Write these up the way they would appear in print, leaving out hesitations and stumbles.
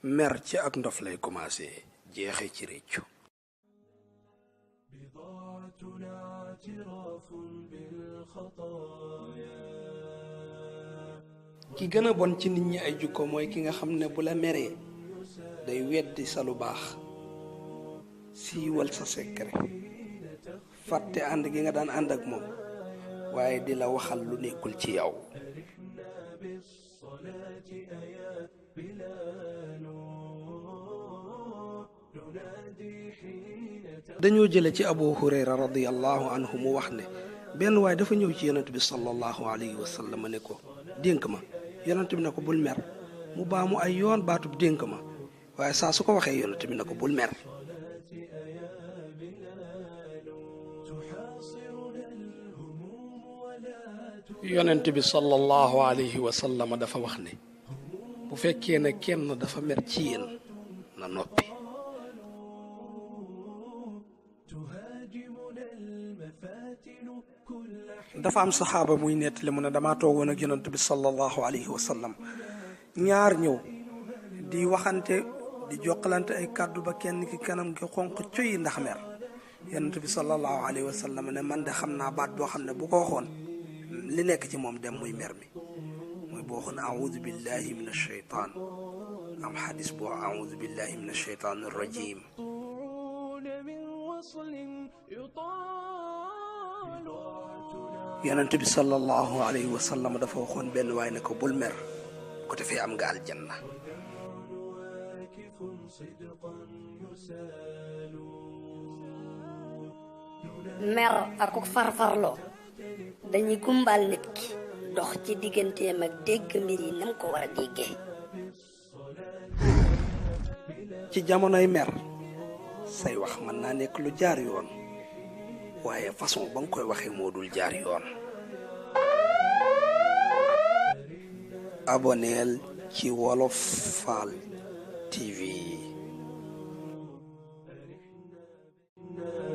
mer ci ak ndof lay commencé jeexe ci réccu ki gën a bon ci nit ñi ay jukko mooy ki nga xam ne bu la meree day weddi sa lu baax siiwal sa secret fàtte ànd gi nga daan ànd ak moom waaye di la waxal lu nekkul ci yow dañoo jële ci Abu Hurayra radiyallahu anhu mu wax ne benn waaye dafa ñëw ci yonent bi sallallahu alayhi wa sallam ne ko dénk ma yonent bi ne ko bul mer mu baamu ay yoon baatub dénk ma waaye saa su ko waxee yonent bi ne ko bul mer yonent bi sallallahu alayhi wa sallam dafa wax ne bu fekkee ne kenn dafa mer ci yéen na noppi dafa am saxaaba muy nettali mu ne damaa toogoon ak yonent bi sallallahu alayhi wa sallam ñaar ñëw di waxante di jokkalante ay kàddu ba kenn ki kanam gi xonq coy ndax mer yonent bi sallallahu alayhi wa sallam ne man de xam naa baat boo xam ne bu ko waxoon li nekk ci moom dem muy mer mi mooy boo waxoon a'uudu billahi min ash-shaytaan am xadis boo a'uudu billahi min ash-shaytaan ar-rajiim yonent bi sallallahu alayhi wa sallam dafa waxoon benn waay ne ko bul mer ko defee am nga aljanna mer ak farfarloo dañuy gumbal nit ki dox ci digganteem ak dégg mbir yi nam ko war a déggee ci jamonoy mer say wax mën naa nekk lu jaar yoon waaye façon ba nga koy waxee moo dul jaar yoon aboneel ci Wolof Fall TV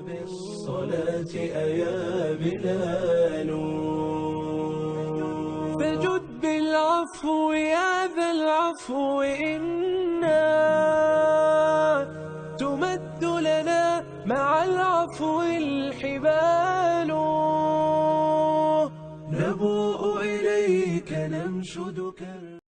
بالصلاة أيا بلال فجد بالعفو يا ذا العفو إنا تمد لنا مع العفو الحبال